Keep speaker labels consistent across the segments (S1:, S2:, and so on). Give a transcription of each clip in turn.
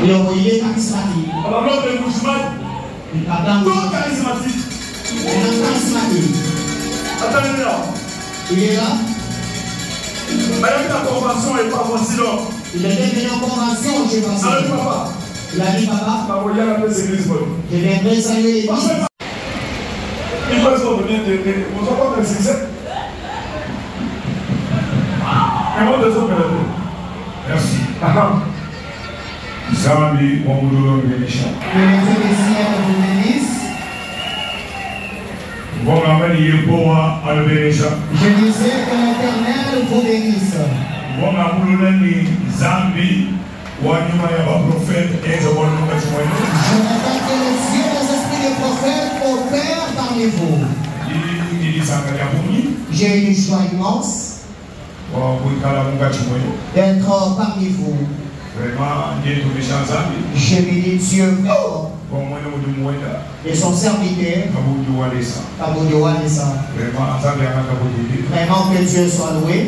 S1: Il est charismatique.
S2: Alors l'homme de Gouchman, tout charismatique.
S1: Il est charismatique.
S2: Attendez là.
S1: Il est là.
S2: Madame, la convention n'est pas facile.
S1: Il est devenu en convention, je pense.
S2: Allez, papa.
S1: Il a dit, papa,
S2: je
S1: viendrai saluer l'église.
S2: Il faut venir de vous entendez le succès. Comment deux autres merci. Zambi, mon boulot, le méchant.
S1: Que le Dieu des cieux vous bénisse.
S2: Bon, amen, il est beau à le bénissant.
S1: Je disais que l'Éternel vous bénisse.
S2: Bon, amen, Zambi, Wanyuma Yaba prophète, et je vois le nom de ce moyen.
S1: Je m'attends que les yeux des esprits des prophètes opèrent parmi vous. J'ai une joie immense d'être parmi vous. Je bénis Dieu et son serviteur Kabou Doualessa. Vraiment que Dieu soit loué.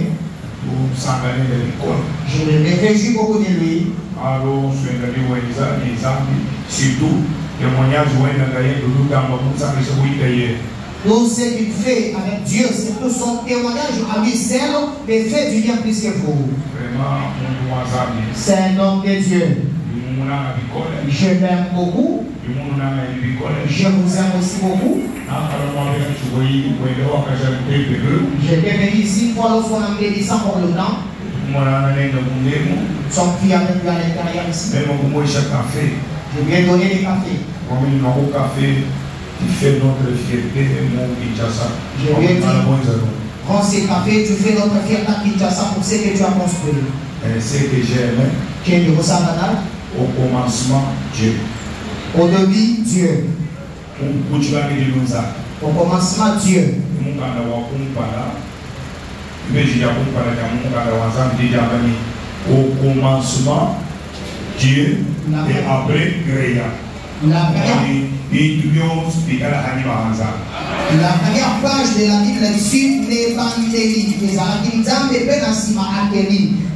S1: Je me réjouis beaucoup de lui. Tout ce qu'il fait avec Dieu, c'est tout son témoignage à lui seul, mais fait du bien plus que vous. C'est un homme de Dieu. Je l'aime beaucoup. Je vous aime aussi beaucoup. J'étais venu ici pour lorsqu'on a bénissant pour le temps. Son fils a même à l'intérieur ici. Je lui ai donné des cafés.
S2: Tu fais notre fierté, mon Kinshasa.
S1: Je lui ai dit, prends ces cafés, tu fais notre fierté à Kinshasa pour ce que tu as construit.
S2: Ce que j'aime,
S1: Tu es de Savana.
S2: Au commencement, Dieu.
S1: Au début, Dieu. Au commencement, Dieu.
S2: Au commencement, Dieu, et après, Créa.
S1: La première page de la Bible suit l'évangélie.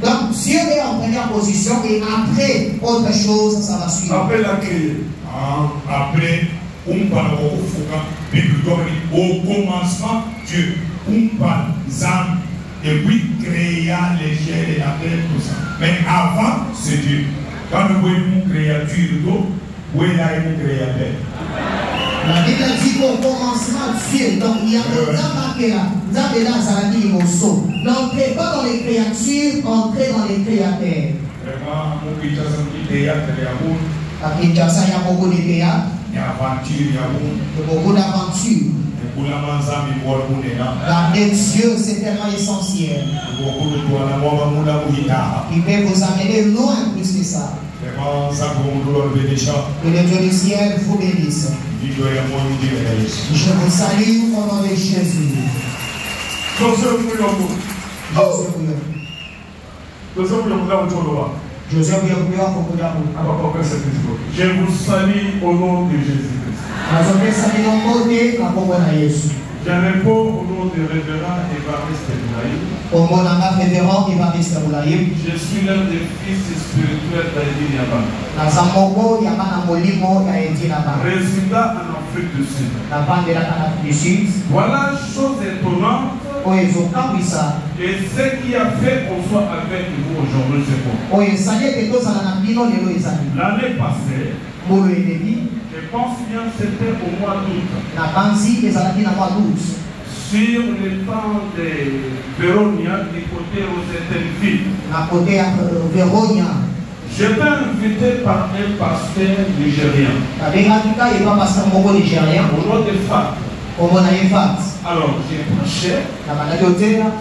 S1: Donc Dieu est en première position et après autre chose, ça va suivre.
S2: Après la créée. Après, au commencement, Dieu. Et puis créa les cieux et la terre, tout ça. Mais avant, c'est Dieu. Quand nous voyons une créature, où est là une créateur?
S1: La Bible dit qu'au commencement, Dieu, donc il y a le n'entrez pas dans les créatures, entrez dans les créateurs.
S2: Vraiment, mon théâtre,
S1: à Kinshasa, il y a beaucoup de théâtre.
S2: Il y a aventure, il y a
S1: beaucoup d'aventures. Garder Dieu, c'est tellement essentiel. Il peut vous amener loin plus que ça. Que le Dieu du ciel vous bénisse. Je vous salue au nom de Jésus.
S2: Je vous salue au nom de Jésus-Christ. Je réponds au nom de révérend Évariste Boulaïb. Je suis l'un des fils spirituels d'Aïdi Niaban. Résident en Afrique du Sud. Voilà chose étonnante. Et ce qui a fait qu'on soit avec vous aujourd'hui, c'est quoi? L'année passée, je pense bien que c'était au mois d'août. Sur le temps de Véronia, du côté Rosettenville. J'étais invité par un pasteur nigérien. Au nom de Fat. Alors, j'ai prêché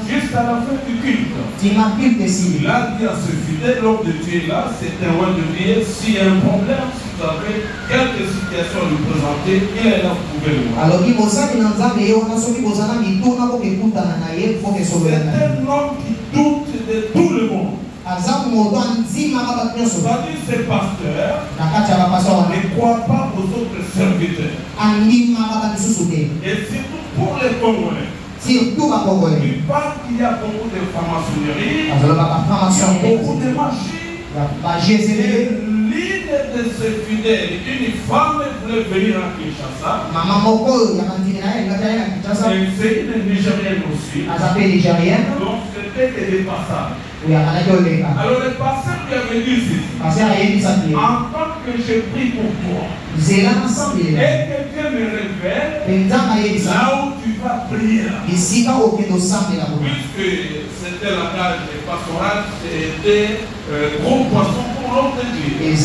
S2: juste à la fin du culte. Il a dit à ce fidèle homme de Dieu là, c'est un roi de Dieu, s'il y a un problème, si vous avez quelque situation à lui présenter, il est là, vous pouvez le voir. C'est un homme qui doute de tout le monde. C'est-à-dire ces pasteurs ne croient pas aux autres serviteurs. Et surtout pour les Congolais. Il parle qu'il y a beaucoup de franc-maçonnerie, il y a beaucoup de magie. Et l'une des fidèle, une femme voulait venir à Kinshasa. C'est une Nigérienne aussi. Donc c'était des passages. Alors le pasteur lui avait dit ceci. En tant que je prie pour toi, et que Dieu me révèle là où tu vas prier. Puisque c'était la cage pastorale, c'était gros poisson pour l'homme de Dieu. Et il ne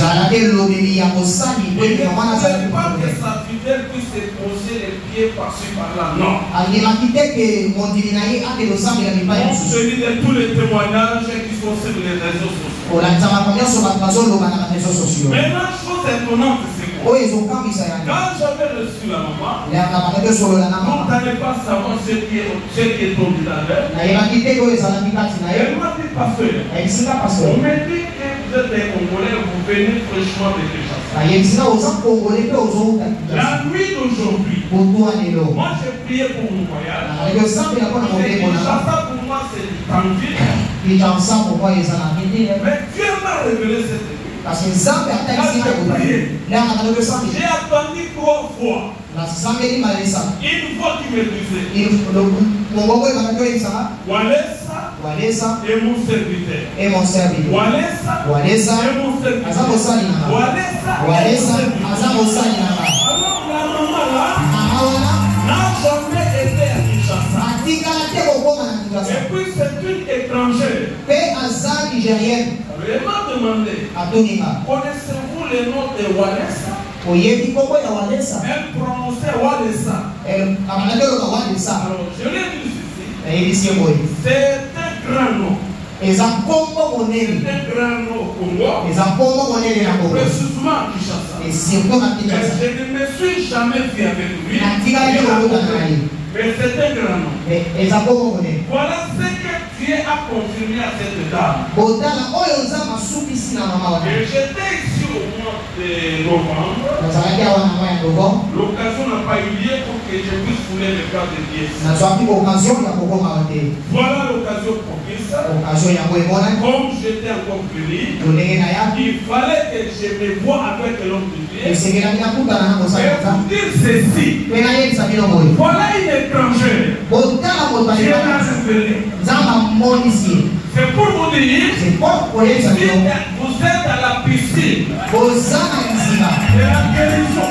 S2: fallait pas que sa fidèle puisse se poser les pieds par-ci par-là. Non. On se dit de tous les témoignages qui sont sur les réseaux sociaux. Maintenant, chose étonnante, c'est quoi? Quand j'avais reçu la maman, on n'allait pas savoir ce qui est au village. Elle m'a dit, pasteur, on m'a dit que vous êtes des Congolais, vous venez fraîchement de Kinshasa. La nuit d'aujourd'hui, moi j'ai prié pour mon voyage. Kinshasa pour moi c'est du tranquille. Mais Dieu m'a révélé cette nuit. Parce que j'ai attendu 3 fois. Une fois qu'il me disait Walesa et mon serviteur. Walesa et mon serviteur. Walesa n'a jamais été à Kinshasa. Et puis c'est une étrangère. Elle m'a demandé, connaissez-vous le nom de Walesa? Elle prononçait Walesa. Alors je lui ai dit ceci. C'est un grand nom. C'est un grand nom au Congo. Précisément à Kinshasa. Mais je ne me suis jamais vu avec lui. Mais c'est un grand nom. Voilà ce que Dieu a confirmé à cette dame. Et j'étais ici au mois de novembre. L'occasion n'a pas eu lieu pour que je puisse fouler le cas de Dieu. Voilà l'occasion propice. Comme j'étais encore puni, il fallait que je me voie avec l'homme de Dieu. Et pour dire ceci, voilà une étrangère. Dieu m'a révélé. C'est pour vous dire, vous êtes à la piscine de la guérison,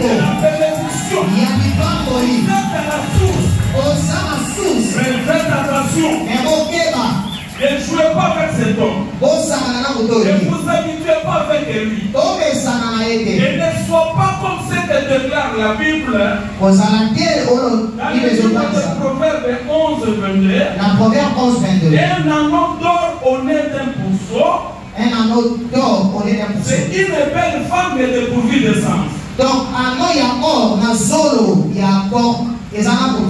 S2: de la bénédiction, vous êtes à la source. Mais faites attention. Ne jouez pas avec cet homme. Ne vous habituez pas avec lui. Et ne sois pas comme ce que déclare la Bible. Dans le livre de Proverbe 11:22. Un anneau d'or au nez d'un pourceau. C'est une belle femme mais dépourvue de sens.
S1: Donc,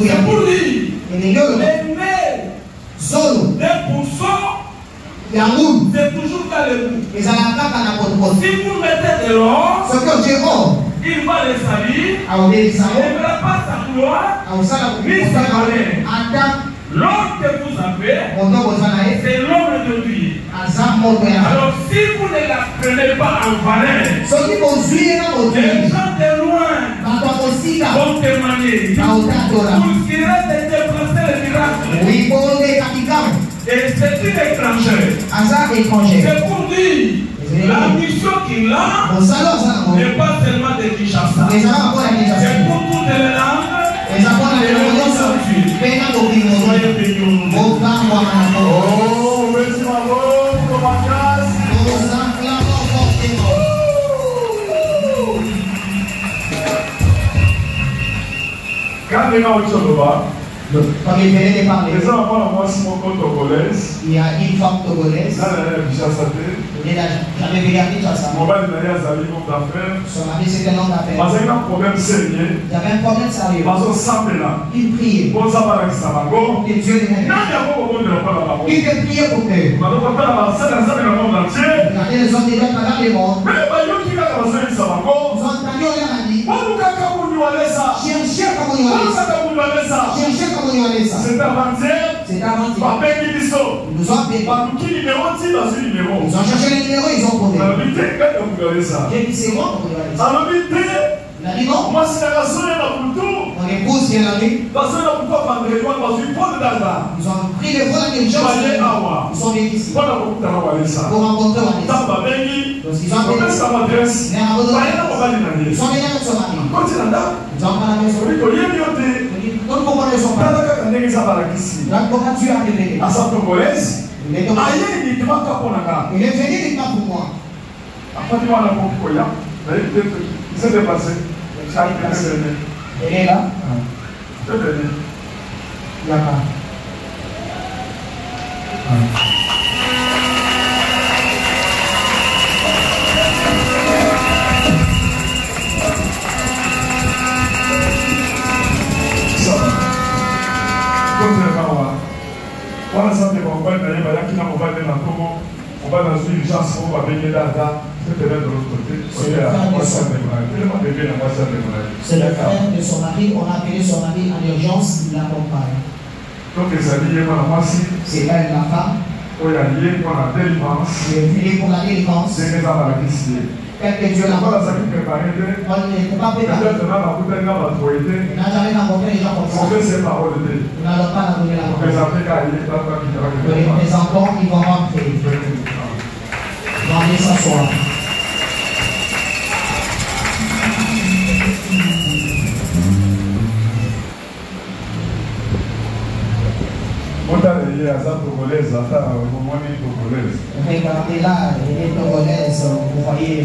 S2: c'est pour lui. Les nez d'un pourceau, c'est toujours dans le bout. Si vous mettez de l'or, il va les salir. Il ne verra pas sa gloire ni sa valeur. L'homme que vous avez, c'est l'homme de Dieu. Alors si vous ne la prenez pas en valeur, les gens de loin vont témoigner. Vous irez de déplacer le miracle. Et c'est une étrangère. C'est pour dire la mission qu'il a n'est pas seulement de Kinshasa. C'est pour toutes les langues.
S1: Quand il venait de parler,
S2: il
S1: y a une femme togolaise. Il n'a jamais vu à Kinshasa. Son mari c'était un homme d'affaires. Il y avait un problème sérieux. Il priait. Que Dieu les aide. Il devait prier pour eux. Regardez les hommes de Dieu à travers le monde. Ils ont entendu, on leur a dit, cherchez comme on y va. C'est C'est avant. Ils nous ont appelés. Ils ont cherché les numéros, ils ont trouvé. J'ai dit c'est moi pour regarder ça. Il a dit non. Mon épouse qui est là. Ils ont pris le vol à quelque chose. Ils sont venus ici. Pour rencontrer Vanessa. Donc ils ont appelé. Ils sont venus avec son mari. Ils ont parlé avec son mari. Donc comment ils sont partis? Donc comment tu as révélé? Il est venu uniquement pour moi.
S2: Il s'est déplacé.
S1: Elle est là. Là-bas.
S2: Voilà ça, on va aller à qui n'a pas de la Togo, on va dans une urgence, on va venir là, c'est de l'autre côté.
S1: C'est le frère de son mari, on a appelé son mari en urgence, il l'accompagne.
S2: Donc, c'est
S1: elle la femme.
S2: Il est lié pour la délivrance.
S1: Il est lié pour la délivrance.
S2: C'est les amas qui s'y est.
S1: Quelques Dieu l'a
S2: pas préparé.
S1: On n'était pas préparé.
S2: On
S1: n'a jamais rencontré les gens comme ça. On n'a pas donné la parole. Les représentants, ils vont rentrer. Ils vont aller s'asseoir. Regardez là, elle est togolaise, vous voyez.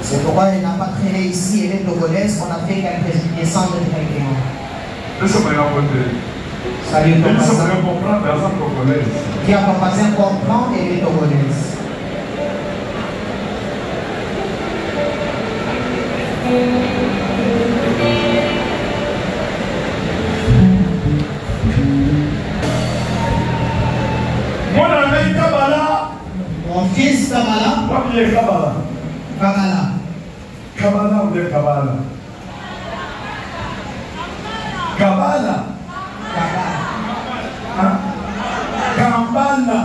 S1: C'est pourquoi elle n'a pas traîné ici, elle est togolaise, on a fait qu'elle descende directement. Salut ton voisin. Qui a ton voisin comprend, elle est togolaise. Mon fils Kabala. Kabala.
S2: Kabala ou bien Kabala? Kabala. Kambala.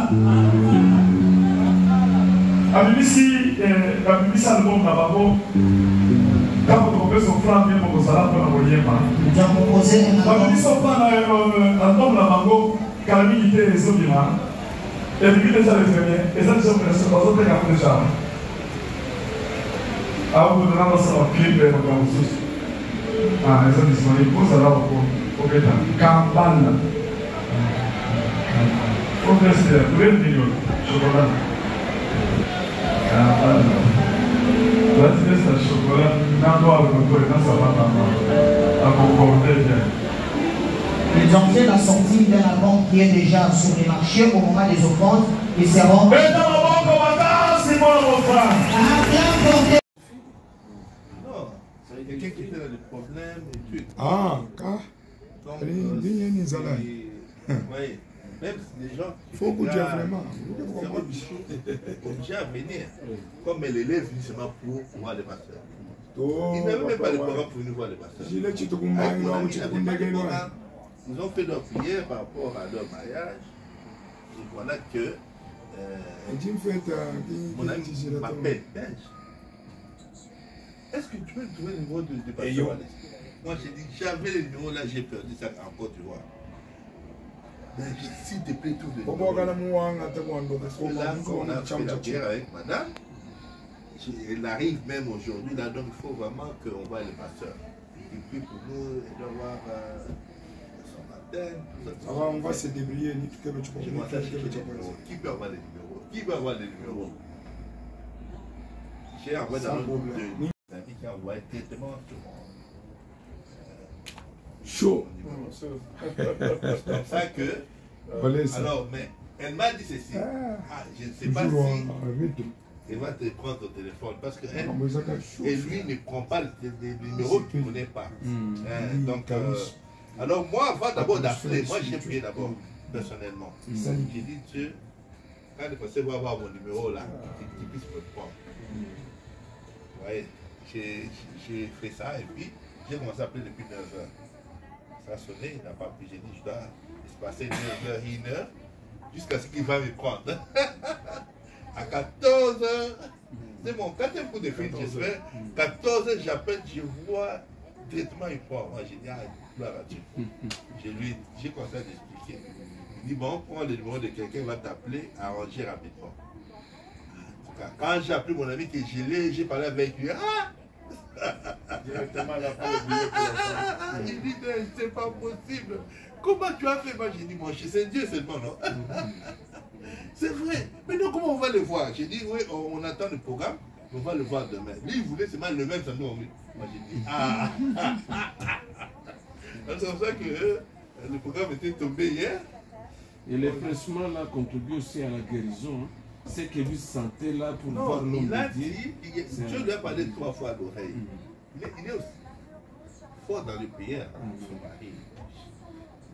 S2: Abibisi album na babo. Quand vous trouvez son frère bien pour ça pour la voyema.
S1: Nous avons proposé un album.
S2: Abibisi son frère album na bango calamité les obima. Et puis déjà les premiers, et ça déjà on se passe déjà pour déjà. Ah vous donnez dans son clip et dans le ah ils sont disponibles pour ça là pour bêta. Kambala. Professeur, vous voulez dire chocolat. Vas-y, c'est chocolat. N'a pas le contrôle, n'a ça va pas. À concorder bien.
S1: Ils ont fait la sortie d'un album qui est déjà sur les marchés au moment des offrandes. Ils seront.
S2: Mais dans mon commentaire, c'est mon frère.
S3: Non, c'est quelqu'un qui était dans des problèmes et tout.
S4: Ah, car.
S3: Donc, oui. Même les gens qui
S4: faut goûter vraiment.
S3: C'est obligé à venir. Comme elle élève seulement pour voir les pasteurs. Ils n'avaient même pas de programme pour nous voir les pasteurs. Ils ont fait leur prière par rapport à leur mariage. Et voilà que mon ami m'appelle belge. Est-ce que tu peux trouver le numéro de pasteur Wallace? Moi j'ai dit, j'avais le numéro là, j'ai perdu ça encore, tu vois. Mais s'il te plaît, tout le numéro. Parce que là, on a fait la prière avec madame. Elle arrive même aujourd'hui, là, donc il faut vraiment qu'on voit le pasteur. Il prie pour nous, elle doit voir son antenne, tout ça.
S4: On va se débrouiller,
S3: je vois ça, qui peut avoir les numéros? Qui peut avoir les numéros? J'ai envoyé dans le groupe de amis qui envoient directement sur
S4: chaud.
S3: C'est comme ça que. Alors, mais elle m'a dit ceci. Je ne sais pas si. Elle va te prendre ton téléphone parce que et lui ne prend pas les numéros qu'il ne connaît pas. Donc, alors moi, avant d'abord d'appeler, moi j'ai prié d'abord, personnellement. J'ai dit, Dieu, quand le pasteur va avoir mon numéro là, qu'il puisse me prendre. Vous voyez. j'ai fait ça et puis j'ai commencé à appeler depuis 9 h. Ça a sonné, il n'a pas pu. J'ai dit, je dois se passer 9 h, 1 h, jusqu'à ce qu'il va me prendre. À 14 h, c'est mon 4e coup de fil, j'espère. 14 h, j'appelle, je vois directement il prend. Moi, j'ai dit, ah, gloire à Dieu. J'ai commencé à l'expliquer. Il dit, bon, prends le numéro de quelqu'un, il va t'appeler, arranger rapidement. En tout cas, quand j'ai appelé mon ami qui est gelé, j'ai parlé avec lui. Ah!
S2: Directement la fin.
S3: Il dit, c'est pas possible. Comment tu as fait? Moi, j'ai dit, mon cher, c'est Dieu seulement, non? C'est vrai. Mais non, comment on va le voir? J'ai dit, oui, on attend le programme, on va le voir demain. Lui, il voulait seulement le même, ça nous. Moi, j'ai dit, ah! C'est comme ça que le programme était tombé hier.
S2: Et les pressements là contribuent aussi à la guérison. Hein. C'est que lui sentait là pour voir l'homme de Dieu.
S3: Dieu lui a parlé 3 fois à l'oreille. Il est aussi fort dans le prière, son mari.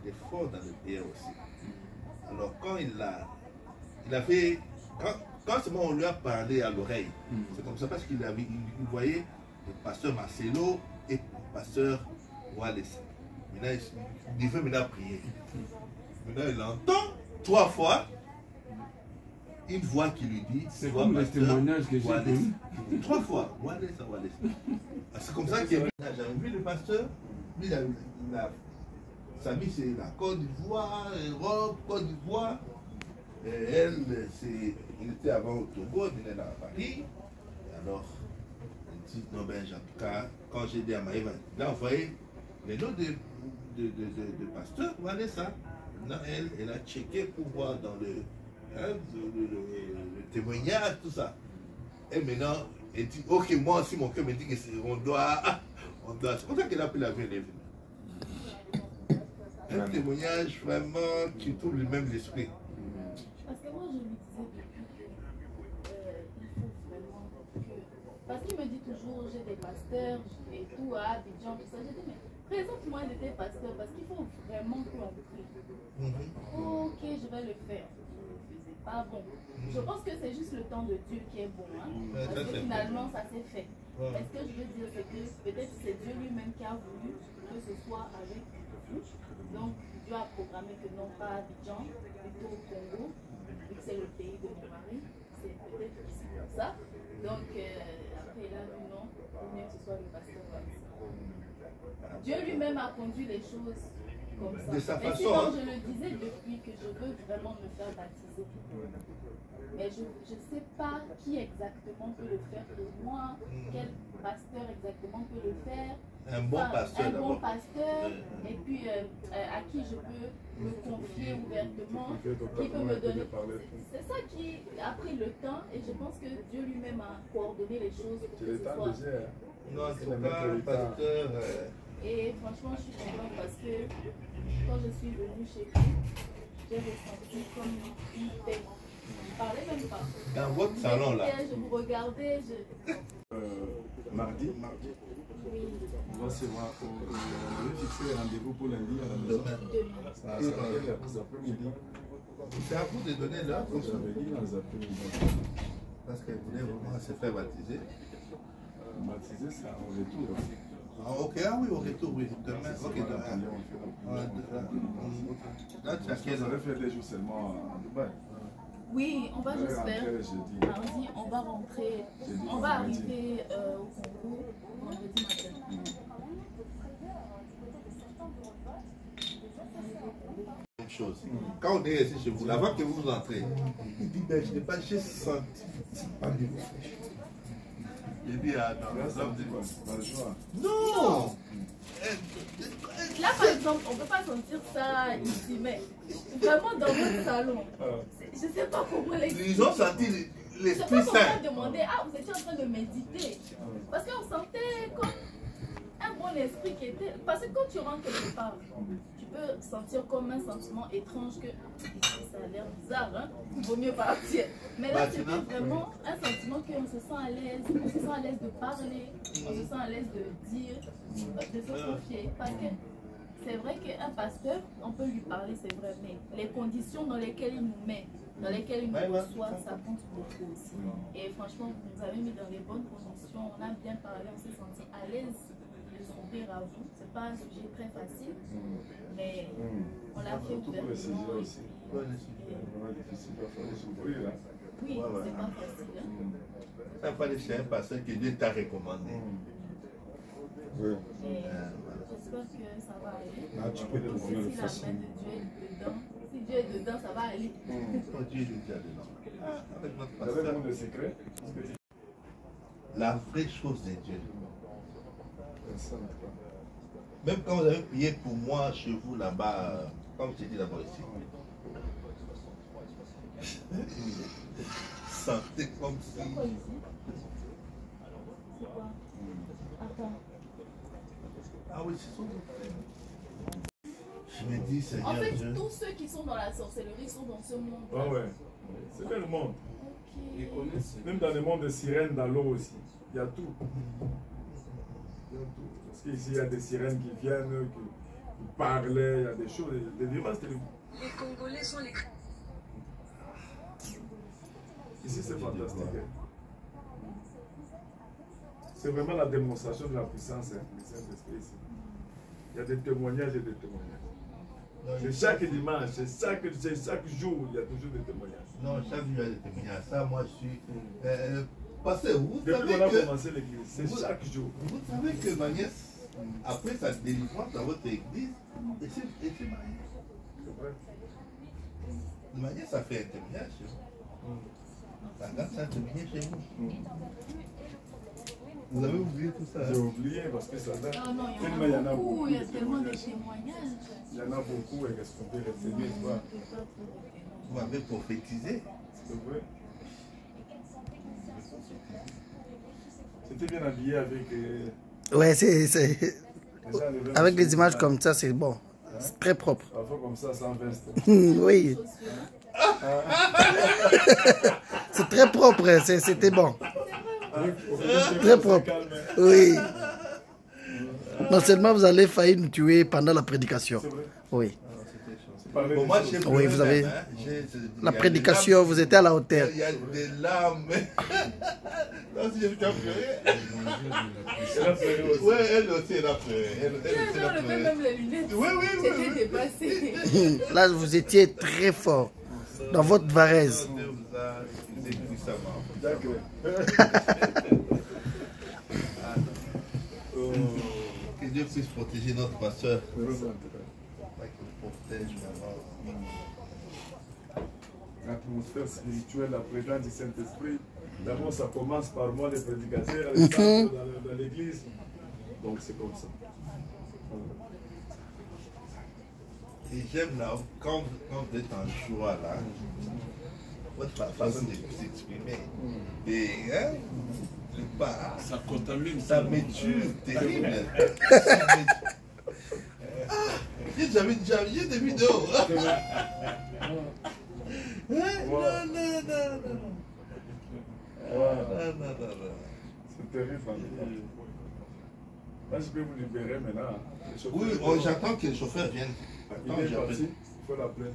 S3: Il est fort dans le prière aussi. Alors quand il a fait, quand seulement on lui a parlé à l'oreille, c'est comme ça parce qu'il voyait le pasteur Marcelo et le pasteur Wallace. Maintenant, il veut maintenant prier. Maintenant, il entend 3 fois une voix qui lui dit,
S2: c'est comme le témoignage que j'ai donné.
S3: 3 fois, Wallace. C'est comme ça qu'il est. J'avais vu le pasteur, lui, sa vie c'est la Côte d'Ivoire, Europe, Côte d'Ivoire. Elle, il était avant au Togo, il venait à Paris. Alors, elle dit, non ben, en tout cas, quand j'ai dit à Maïva, il a envoyé les noms de pasteur, voilà ça. Maintenant, elle a checké pour voir dans le témoignage, tout ça. Et maintenant, elle dit, ok, moi aussi, mon cœur me dit qu'on doit. C'est pour ça qu'elle a pris la vie, elle est venue. Un témoignage vraiment qui trouve le même l'esprit.
S5: Parce que moi, je lui disais depuis il faut vraiment que... Parce qu'il me dit toujours, j'ai des pasteurs et tout, à Abidjan, tout ça. J'ai dit, mais présente-moi un de tes pasteurs parce qu'il faut vraiment qu'on prie. Ok, je vais le faire. Je ne le faisais pas bon. Je pense que c'est juste le temps de Dieu qui est bon. Hein? Parce que finalement, ça s'est fait. Mais ce que je veux dire, c'est que peut-être c'est Dieu lui-même qui a voulu que ce soit avec vous. Donc, Dieu a programmé que non pas Abidjan, plutôt au Congo, vu que c'est le pays de mon mari. C'est peut-être ici comme ça. Donc, après, il a dit non, il mieux que ce soit le pasteur. Dieu lui-même a conduit les choses comme ça.
S3: De sa
S5: mais
S3: façon,
S5: sinon, je le disais depuis que je veux vraiment me faire baptiser. Mais je ne sais pas qui exactement peut le faire pour moi, quel pasteur exactement peut le faire.
S3: Un bon pasteur.
S5: Un bon pasteur, et puis à qui je peux me confier ouvertement, qui peut me donner. C'est ça qui a pris le temps, et je pense que Dieu lui-même a coordonné les choses pour que ce soit.
S3: Non, en tout cas, pasteur.
S5: Et franchement, je suis contente parce que quand je suis venue chez lui, j'ai ressenti comme une paix. Je ne parlais même pas.
S3: Dans votre salon là.
S5: Je vous regardais.
S4: Mardi.
S5: Oui.
S4: On va se voir on va fixer un rendez-vous pour lundi à la maison.
S5: Demain.
S4: Ça s'appelle les après-midi.
S3: C'est à vous de donner l'heure.
S4: J'avais dit dans les après-midi.
S3: Parce qu'elle voulait vraiment se faire baptiser.
S4: Baptiser, c'est en retour.
S3: Ah, ok, ah oui, au retour, oui. Demain, ok, demain. Là, tu as quelle
S4: Ça
S3: heure?
S4: aurait fait des jours seulement à Dubaï.
S5: Oui, on va, j'espère. Mardi, on va rentrer. On va arriver au Congo vendredi matin.
S3: Une chose. Quand on est ici chez vous, avant que vous entrez, il dit, ben, je n'ai pas, j'ai senti pas de vous. Il dit, ah non, non!
S5: Là, par exemple, on ne peut pas sentir ça ici, mais vraiment dans votre salon. Je ne sais pas comment l'expliquer.
S3: Ils ont senti l'Esprit
S5: Je sais pas
S3: Saint.
S5: comment demander, ah, vous étiez en train de méditer. Parce qu'on sentait comme un bon esprit qui était... Parce que quand tu rentres quelque part, tu peux sentir comme un sentiment étrange que ça a l'air bizarre, hein? Il vaut mieux partir. Mais là, c'était vraiment un sentiment qu'on se sent à l'aise. On se sent à l'aise de parler, on se sent à l'aise de dire, de se confier. Parce que c'est vrai qu'un pasteur, on peut lui parler, c'est vrai, mais les conditions dans lesquelles il nous met, dans lesquelles il nous reçoit, ça compte beaucoup aussi. Et franchement, vous nous avez mis dans les bonnes conditions, on a bien parlé, on s'est senti à l'aise de s'ouvrir à vous. C'est pas un sujet très facile, mais on l'a fait ouvertement. Oui, c'est pas facile.
S3: Ça fallait chez un pasteur que Dieu t'a recommandé.
S5: Oui. J'espère que ça va aller.
S4: Ah, tu peux trouver le
S5: facile. Si Dieu est dedans, ça va aller.
S3: Dieu est déjà dedans. Avec notre
S4: pasteur. Vous avez le secret?
S3: La vraie chose de Dieu. Même quand vous avez prié pour moi chez vous là-bas, comme je dit d'abord ici, sentez comme si.
S5: C'est quoi ici? C'est quoi? Attends.
S3: Ah oui, c'est ça. Je me dis, Seigneur.
S5: En fait, tous ceux qui sont dans la sorcellerie sont dans ce monde.
S2: Ah ouais. C'est bien le monde.
S5: Okay.
S2: Même dans le monde des sirènes, dans l'eau aussi. Il y a tout. Parce qu'ici, il y a des sirènes qui viennent, qui parlaient, il y a des choses, des virages.
S6: Les Congolais sont les...
S2: Ici, c'est fantastique. C'est vraiment la démonstration de la puissance du Saint-Esprit ici. Il y a des témoignages et des témoignages. C'est chaque dimanche, c'est chaque jour, il y a toujours des témoignages.
S3: Non, chaque jour, il y a des témoignages. Ça, moi, je suis... Pasteur, vous
S2: depuis
S3: savez
S2: qu'on a
S3: que...
S2: commencé l'église, c'est chaque jour.
S3: Vous savez que ma nièce, après sa délivrance dans votre église, elle s'est mariée.
S2: C'est vrai.
S3: Ma nièce a fait un témoignage chez vous. La grâce a témoigné chez vous. Vous avez oublié tout ça?
S2: J'ai oublié parce que ça date.
S5: Non, il y en a beaucoup, il y a tellement de témoignages.
S2: Il y en a beaucoup et qu'est-ce qu'on peut retenir?
S3: Vous m'avez prophétisé.
S2: C'est vrai. C'était bien habillé avec...
S7: Ouais, c'est... Avec des images comme ça, c'est bon. C'est très propre.
S2: Parfois comme ça, sans veste.
S7: Oui. C'est très propre, c'était bon. Très propre. Oui. Non seulement vous allez faillir nous tuer pendant la prédication. Oui. Oui, vous avez... La prédication, vous étiez à la hauteur.
S3: Il y a des larmes. Non, si je veux pleurer. Oui, elle aussi, elle a pleuré. Elle
S5: a enlevé même les lunettes.
S3: Oui.
S5: J'étais dépassée.
S7: Là, vous étiez très fort dans votre varèse.
S3: Dieu vous a excusé puissamment.
S2: D'accord.
S3: Que Dieu puisse protéger notre pasteur. Qu'il protège vraiment.
S2: L'atmosphère spirituelle, la présence du Saint-Esprit. D'abord, ça commence par moi, les prédicateurs, les saints dans l'église. Donc, c'est comme ça.
S3: Et j'aime là, quand vous êtes en joie là, votre façon de vous exprimer. Et
S4: ça contamine.
S3: Ça me tue, terrible. J'avais déjà vu des vidéos. Non.
S2: C'est terrible. Là, je peux vous libérer maintenant.
S3: Oui, j'attends que le chauffeur vienne.
S2: Il est parti, il faut l'appeler.